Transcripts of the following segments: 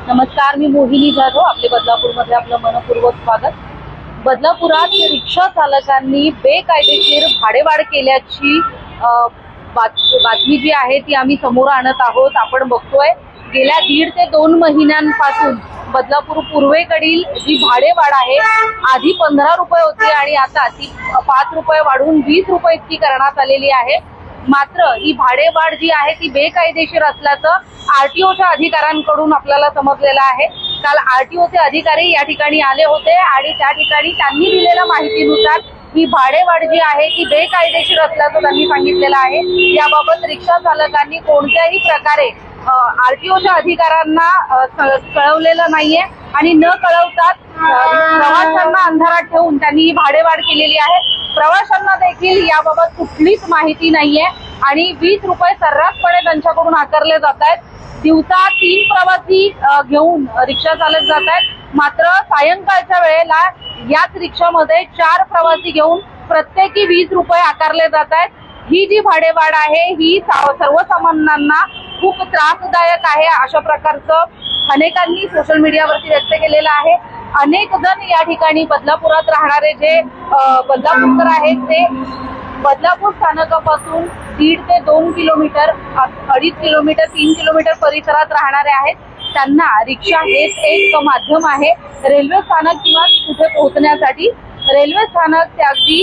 नमस्कार, मी मोहिनी जाधव. आपले बदलापूरमध्ये आपलं मनपूर्वक स्वागत. बदलापुरात रिक्षा चालकांनी बेकायदेशीर भाडेवाढ केल्याची बातमी जी आहे ती आम्ही समोर आणत आहोत. आपण बघतोय गेल्या 1.5 ते 2 महिन्यांपासून बदलापूर पूर्वेकडील जी भाडेवाढ आहे, आधी 15 रुपये होती आणि आता ती 5 रुपये वाढवून 20 रुपये इतकी करण्यात आलेली आहे. मात्र ही भाडेवाढ जी आहे ती बेकायदेशीर असल्याचं आरटीओच्या अधिकाऱ्यांकडून आपल्याला समजलेलं आहे. काल आरटीओचे अधिकारी या ठिकाणी आले होते आणि त्या ठिकाणी त्यांनी दिलेल्या माहितीनुसार ही भाडेवाढ जी आहे ती बेकायदेशीर असल्याचं त्यांनी सांगितलेलं आहे. याबाबत रिक्षा चालकांनी कोणत्याही प्रकारे आरटीओच्या अधिकाऱ्यांना कळवलेलं नाहीये आणि न कळवताच प्रवाशांना अंधारात ठेवून त्यांनी ही भाडेवाढ केलेली आहे. प्रवाशांना देखील याबाबत कुठलीच माहिती नाहीये आणि 20 रुपये सर्रासपणे त्यांच्याकडून आकारले जात आहेत. दिवसा 3 प्रवासी घेऊन रिक्षा चालक जात आहेत. मात्र सायंकाळच्या वेळेला याच रिक्षामध्ये 4 प्रवासी घेऊन प्रत्येकी 20 रुपये आकारले जात आहेत. ही जी भाडेवाढ आहे ही सर्वसामान्यांना खूप त्रासदायक आहे, अशा प्रकारचं अनेकांनी सोशल मीडियावरती व्यक्त केलेलं आहे. अनेक जण या ठिकाणी बदलापुरात राहणारे जे बदलापूरकर आहेत ते बदलापूर स्थानकापासून 1.5 ते 2 किलोमीटर, 2.5 किलोमीटर, 3 किलोमीटर परिसरात राहणारे आहेत. त्यांना रिक्षा हेच एक माध्यम आहे रेल्वे स्थानक किंवा कुठे पोहोचण्यासाठी. रेल्वे स्थानक ते अगदी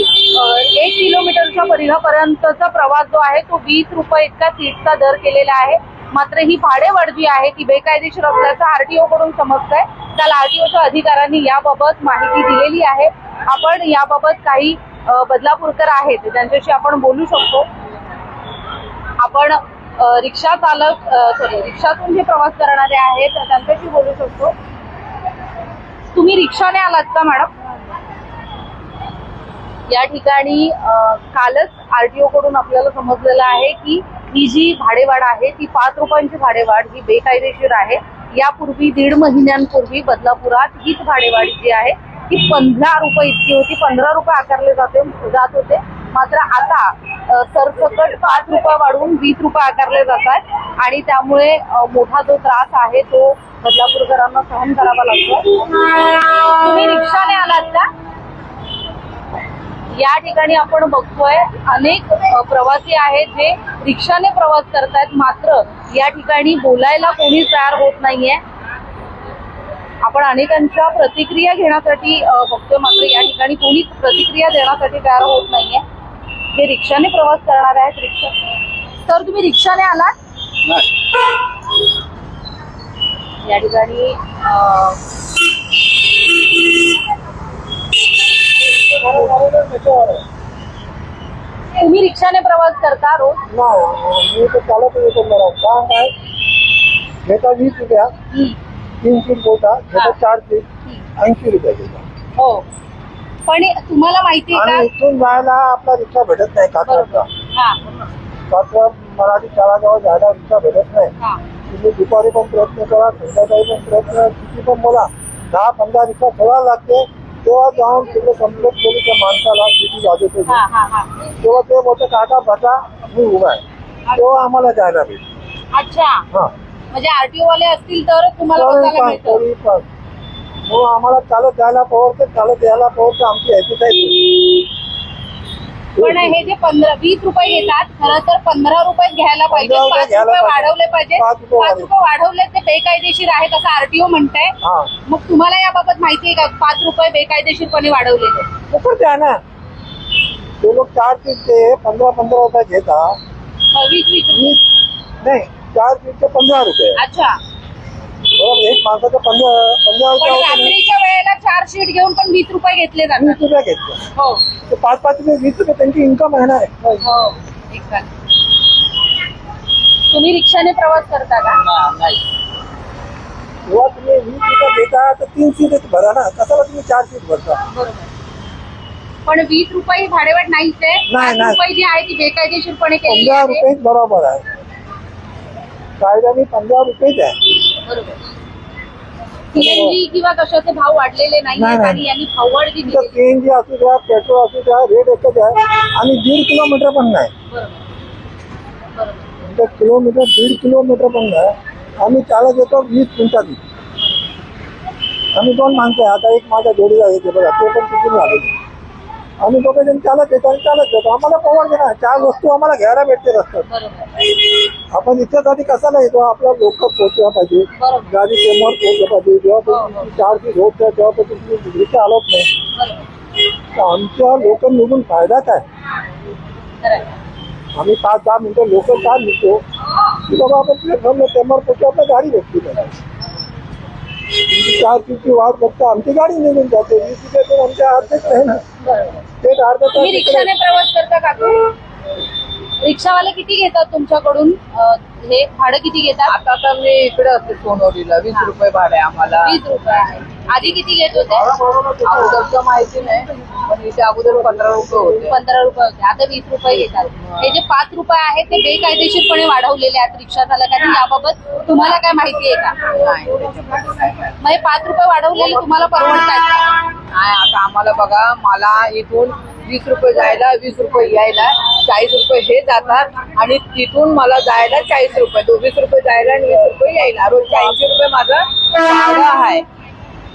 1 किलोमीटरच्या परिघापर्यंतचा प्रवास जो आहे तो 20 रुपये इतका सीटचा दर केलेला आहे. मात्र ही भाडेवाढ जी आहे ती बेकायदेशीर असल्याचं आरटीओ कडून समजतंय. काल आरटीओच्या अधिकाऱ्यांनी याबाबत माहिती दिलेली आहे. आपण याबाबत काही बदलापूरकर आहेत त्यांच्याशी आपण बोलू शकतो. आपण रिक्षा चालक रिक्षातून जे प्रवास करणारे आहेत त्यांच्याशी बोलू शकतो. तुम्ही रिक्षाने आलात का मॅडम? या ठिकाणी कालच आरटीओ कडून आपल्याला समजलेलं आहे की ही जी भाडेवाढ आहे ती 5 रुपयांची भाडेवाढ ही बेकायदेशीर आहे. यापूर्वी 1.5 महिन्यांपूर्वी बदलापुरात हीच भाडेवाढ जी आहे ती 15 रुपये इतकी होती. 15 रुपये आकारले जात होते. मात्र आता सरसकट 5 रुपये वाढवून 20 रुपये आकारले जात आहेत आणि त्यामुळे मोठा जो त्रास आहे तो बदलापूरकरांना सहन करावा लागतो. तुम्ही रिक्षाने आलात का? या ठिकाणी आपण बघतोय अनेक प्रवासी आहेत जे रिक्षाने प्रवास करतायत. मात्र या ठिकाणी बोलायला कोणीच तयार होत नाहीये. आपण अनेकांच्या प्रतिक्रिया घेण्यासाठी बघतोय, मात्र या ठिकाणी कोणीच प्रतिक्रिया देण्यासाठी तयार होत नाहीये. जे रिक्षाने प्रवास करणार आहेत रिक्षा. तर तुम्ही रिक्षाने आलात? या ठिकाणी तुम्ही रिक्षाने प्रवास करता रोज? मी तर चालत येतो. मला काय घेता 20 रुपया, 3 सीट बोलता घेता 4 सीट 80 रुपये घेता. हो, पण तुम्हाला माहिती आहे का इथून जायला आपला रिक्षा भेटत नाही. कात्रजचा मराठी शाळाजवळ जायला रिक्षा भेटत नाही. तुम्ही दुपारी पण प्रयत्न करा, संध्याकाळी पण प्रयत्न, किती पण बोला, 10-15 रिक्षा सोडायला लागते. तेव्हा जाऊन तिकडे कंप्लेंट केली त्या माणसाला किती वाजवतो तेव्हा ते बोलते काका बसा मी उभा आहे, तेव्हा आम्हाला जायला भेटते. अच्छा, हा, म्हणजे आरटीओ वाले असतील तर तुम्हाला बसायला भेटतं. मग आम्हाला चालत जायला परवडते, चालत यायला परवडते. आमची ह्याची पण हे जे 20 रुपये घेतात, खरं तर 15 रुपये घ्यायला पाहिजे. 5 रुपये वाढवले पाहिजे. 5 रुपये वाढवले ते बेकायदेशीर आहेत असं आरटीओ म्हणताय. मग तुम्हाला याबाबत माहिती आहे का 5 रुपये बेकायदेशीरपणे वाढवलेले? फुकट आहे ना. ते लोक 4 सीटचे 15-15 रुपये घेतात. 20 नाही, 4 सीटचे 15 रुपये. अच्छा, एक माणसाचं 15 रुपये. रात्रीच्या वेळेला 4 सीट घेऊन पण 20 रुपये घेतले जातात. 20 रुपये घेतले. हो, 5-5 रुपये 20 रुपये त्यांची इन्कम आहे ना. हो, exactly. तुम्ही रिक्षाने प्रवास करता का? नाही. जेव्हा तुम्ही 20 रुपये देता तर 3 सीट भरा ना. कशाला तुम्ही 4 सीट भरता? बरोबर. पण 20 रुपये ही भाडेवाढ नाहीच आहे. 5 रुपये जी आहे ती बेकायदेशीरपणे केली 15 रुपयेच बरोबर आहे. कायद्याने 15 रुपयेच आहे. बरोबर. सीएनजी किंवा कशाचे भाव वाढलेले नाही आणि यांनी भाववाढ जी दिली. सीएनजी असू द्या, पेट्रोल असू द्या, रेट एकच आहे आणि 1.5 किलोमीटर पण नाही. बरोबर. किलोमीटर 1.5 किलोमीटर पण नाही. आम्ही चालत येतो 20 मिनिटात. आम्ही 2 माणसं आहे. आता एक माझा जोडीदार येते बघा, ते पण चुकून आलेले. आम्ही दोघे जण चालत येतो आणि चालत जातो. आम्हाला परवडते ना, 4 वस्तू आम्हाला घ्यायला भेटते रस्त्यात. बरोबर आपण इच्छासाठी कसा येतो, आपला लोक पोहोचला पाहिजे, बरोबर गाडी समोर पोहोचलं पाहिजे. जेव्हा चार्ज होत नाही तेव्हा तुम्ही रिक्षा आलोच नाही. बरोबर तर आमच्या लोक निघून फायदा काय? खरंय. आम्ही 5-10 मिनिटं लोक काय निघतो की बाबा आपण प्लॅटफॉर्मला समोर पोहोचतो, आपल्या गाडी भेटली नाही. 4 ची वाट बघता आमची गाडी निघून जाते. 20 रुपये तर आमच्या हातात नाही ना. बरोबर. ते अर्धा तुम्ही तास रिक्षाने प्रवास करता का? रिक्षावाले किती घेतात तुमच्याकडून? हे भाडं किती घेतात? आता तर मी इकडे असते सोनवलीला, 20 रुपये भाडे आम्हाला. 20 रुपये आहे. आधी किती घेत होते? अगोदरचं माहिती नाही, पण इथे अगोदर 15 रुपये होते. 15 रुपये होते, आता 20 रुपये घेतात. हे जे 5 रुपये आहेत ते बेकायदेशीरपणे वाढवलेले आहेत रिक्षा चालकांनी, याबाबत तुम्हाला काय माहिती आहे का? मग हे 5 रुपये वाढवलेले तुम्हाला परवडतात का? नाही, आता आम्हाला बघा, मला इथून 20 रुपये जायला, 20 रुपये यायला, 40 रुपये हे जातात आणि तिथून मला जायला 40 रुपये, 20 रुपये जायला आणि 20 रुपये यायला. रोज 80 रुपये माझं भाडं आहे.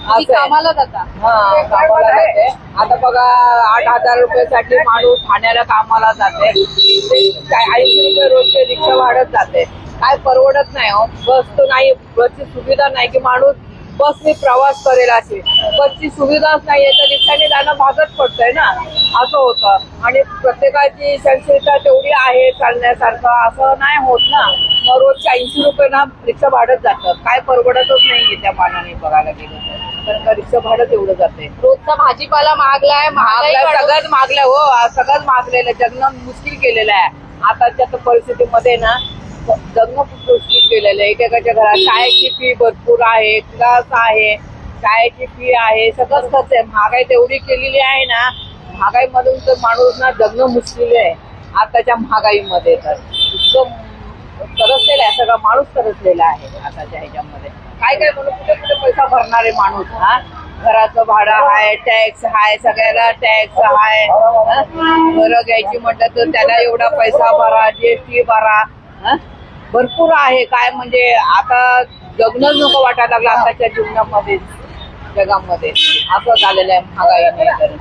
तुम्ही असं आहे. कामाला जाता? हा, कामाला जाते. आता बघा, 8,000 रुपयासाठी माणूस ठाण्याला कामाला जाते. 80 रुपये रोजचे रिक्षा भाडत जाते. काय परवडत नाही हो. बस तर नाही, बसची सुविधा नाही की माणूस बसने प्रवास करेल अशी. बसची सुविधाच नाहीये तर रिक्षाने जाणं भागच पडतंय ना, असं होतं. आणि प्रत्येकाची संशयता तेवढी आहे चालण्यासारखं, असं नाही होत ना. मग रोज 80 रुपये ना रिक्षा भाडत जातं. काय परवडतच नाहीये त्या पाण्याने बघायला गेलं तर. कारण रिक्षा भाडं एवढं जाते. रोजचा भाजीपाला महागलाय, महागलाय, सगळंच मागलंय हो. सगळंच मागलेलं, जगणं मुश्किल केलेलं आहे आताच्या परिस्थितीमध्ये ना. जगणं खूप मुश्किल केलेलं आहे. एकेकाच्या घरात शाळेची फी भरपूर आहे, क्लास आहे, शाळेची फी आहे, सगळंच खर्च आहे. महागाई तेवढी केलेली आहे ना, महागाईमधून तर माणूस ना जगणं मुश्किल आहे आताच्या महागाईमध्ये. तर इतकं तरसलेलं आहे, सगळा माणूस तरसलेला आहे आताच्या ह्याच्यामध्ये. काय काय म्हणून कुठे कुठे पैसा भरणार आहे माणूस? हा, घराचं भाडं आहे, टॅक्स आहे, सगळ्याला टॅक्स आहे. घरं घ्यायची म्हटलं तर त्याला एवढा पैसा भरा, GST भरा, भरपूर आहे. काय म्हणजे आता जगणंच नको वाटायला लागलं आताच्या जीवनामध्ये, जगामध्ये असं झालेलं आहे महागाईने. तर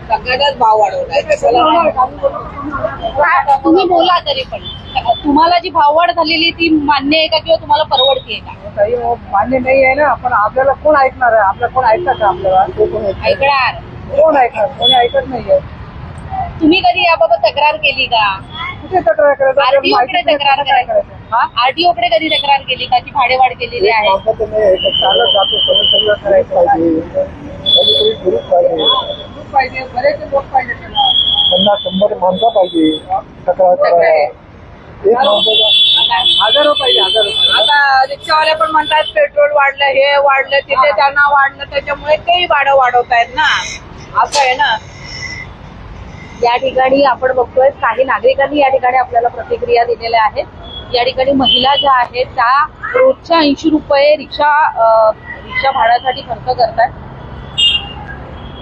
सगळ्याच भाव वाढवलाय. तुम्ही बोला तरी पण तुम्हाला जी भाववाढ झालेली ती मान्य आहे का, किंवा तुम्हाला परवडते का? काही मान्य नाही आहे ना. पण आपल्याला कोण ऐकणार आहे? आपल्याला कोण ऐकतात का? आपल्याला कोण ऐकणार कोण ऐकणार? कोणी ऐकत नाहीये. तुम्ही कधी याबाबत तक्रार केली का? कुठे तक्रार करायचं? आरटीओ कडे तक्रार करायची? आरटीओ कडे कधी तक्रार केली का, की भाडेवाढ केलेली आहे? चालत जातो, सगळं करायचं पाहिजे, कधीतरी सुरूच पाहिजे, बरेच लोक पाहिजे त्याला. 50-100 माणसं पाहिजे तक्रार करायला. एक माणसाचा 1000 रुपये पाहिजे, 1000 रुपये. आता रिक्षावाले पण म्हणतात पेट्रोल वाढलं, हे वाढलं, तिथे त्यांना वाढलं, त्याच्यामुळे तेही भाडं वाढवतायत ना, असं आहे ना. या ठिकाणी आपण बघतोय काही नागरिकांनी या ठिकाणी आपल्याला प्रतिक्रिया दिलेल्या आहेत. या ठिकाणी महिला ज्या आहेत त्या रोजच्या 80 रुपये रिक्षा भाड्यासाठी खर्च करतात.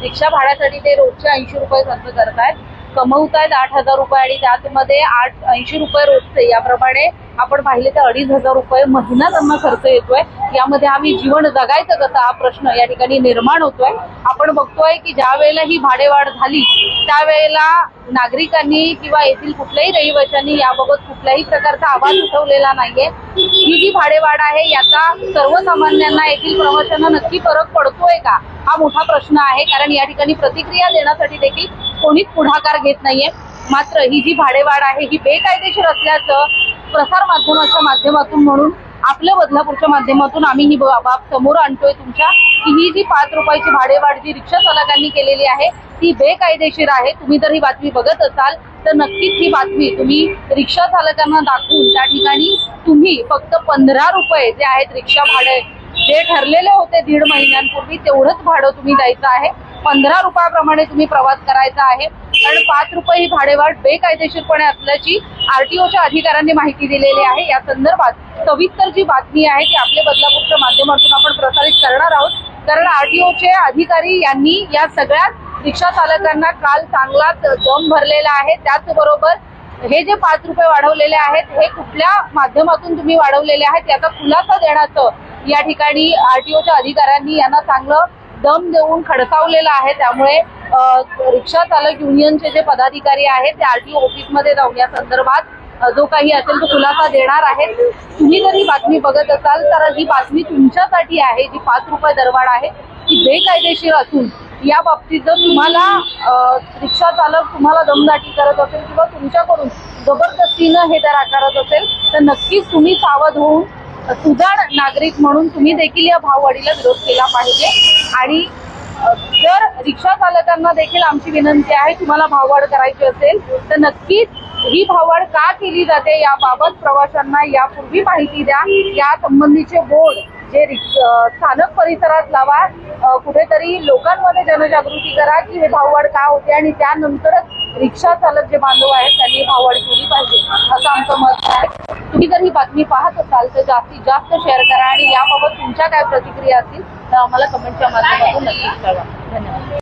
रिक्षा भाड्यासाठी ते रोजच्या 80 रुपये खर्च करतायत. कमवतायत 8,000 रुपये आणि त्यामध्ये 80 रुपये रोजचे, याप्रमाणे आपण पाहिले तर 2,500 रुपये महिना त्यांना खर्च येतोय. यामध्ये आम्ही जीवन जगायचं कसं, हा प्रश्न या ठिकाणी निर्माण होतोय. आपण बघतोय की ज्या वेळेला ही भाडेवाढ झाली त्यावेळेला नागरिकांनी किंवा येथील कुठल्याही रहिवाशांनी याबाबत कुठल्याही प्रकारचा आवाज उठवलेला नाहीये. ही जी भाडेवाढ आहे याचा सर्वसामान्यांना, येथील प्रवाशांना नक्की फरक पडतोय का, हा मोठा प्रश्न आहे. कारण या ठिकाणी प्रतिक्रिया देण्यासाठी देखील कोणीच पुढाकार घेत नाहीये. मात्र ही जी भाडेवाढ आहे ही बेकायदेशीर असल्याचं प्रसार माध्यमाच्या माध्यमातून म्हणून आपल्या बदलापूरच्या माध्यमातून आम्ही ही बाब समोर आणतोय तुमच्या, की ही जी 5 रुपयाची भाडेवाढ जी रिक्षा चालकांनी केलेली आहे ती बेकायदेशीर आहे. तुम्ही जर ही बातमी बघत असाल तर नक्कीच ही बातमी तुम्ही रिक्षा चालकांना दाखवून त्या ठिकाणी तुम्ही फक्त 15 रुपये जे आहेत रिक्षा भाडे, जे ठरलेले होते 1.5 महिन्यांपूर्वी, तेवढंच भाडं तुम्ही द्यायचं आहे. 15 रुपयाप्रमाणे तुम्ही प्रवास करायचा आहे. कारण 5 रुपये ही भाडेवाढ बेकायदेशीरपणे असल्याची आरटीओच्या अधिकाऱ्यांनी माहिती दिलेली आहे. या संदर्भात सविस्तर जी बातमी आहे ती आपल्या बदलापूरच्या माध्यमातून आपण प्रसारित करणार आहोत. कारण आरटीओचे अधिकारी यांनी या सगळ्या रिक्षा चालकांना काल चांगलाच दम भरलेला आहे. त्याचबरोबर हे जे 5 रुपये वाढवलेले आहेत हे कुठल्या माध्यमातून तुम्ही वाढवलेले आहेत याचा खुलासा देण्याचं या ठिकाणी आरटीओच्या अधिकाऱ्यांनी यांना चांगलं दम देऊन खडकावलेलं आहे. त्यामुळे रिक्षा चालक युनियनचे जे पदाधिकारी आहेत ते आरटीओ ऑफिसमध्ये जाऊन या संदर्भात जो काही असेल तो खुलासा देणार आहेत. तुम्ही जर ही बातमी बघत असाल तर ही बातमी तुमच्यासाठी आहे. जी 5 रुपये दरवाढ आहे ती बेकायदेशीर असून या बाबतीत जर तुम्हाला रिक्षा चालक तुम्हाला दमदाटी करत असेल किंवा तुमच्याकडून जबरदस्तीनं हे दर आकारत असेल तर नक्कीच तुम्ही सावध होऊन सुजाण नागरिक म्हणून तुम्ही देखील या भाववाढीला विरोध केला पाहिजे. आणि जर रिक्षा चालकांना देखील आमची विनंती आहे तुम्हाला भाववाढ करायची असेल तर नक्कीच ही भाववाढ का केली जाते याबाबत प्रवाशांना यापूर्वी माहिती द्या. या संबंधीचे बोर्ड जे स्थानक परिसरात लावा. कुठेतरी लोकांमध्ये जनजागृती करा की हे भाववाढ का होते आणि त्यानंतरच रिक्षा चालक जे बांधव आहेत त्यांनी भाववाढ केली पाहिजे असं आमचं मत आहे. तुम्ही जर ही बातमी पाहत असाल तर जास्तीत जास्त शेअर करा आणि याबाबत तुमच्या काय प्रतिक्रिया असतील तर आम्हाला कमेंटच्या माध्यमातून नक्कीच कळवा. धन्यवाद.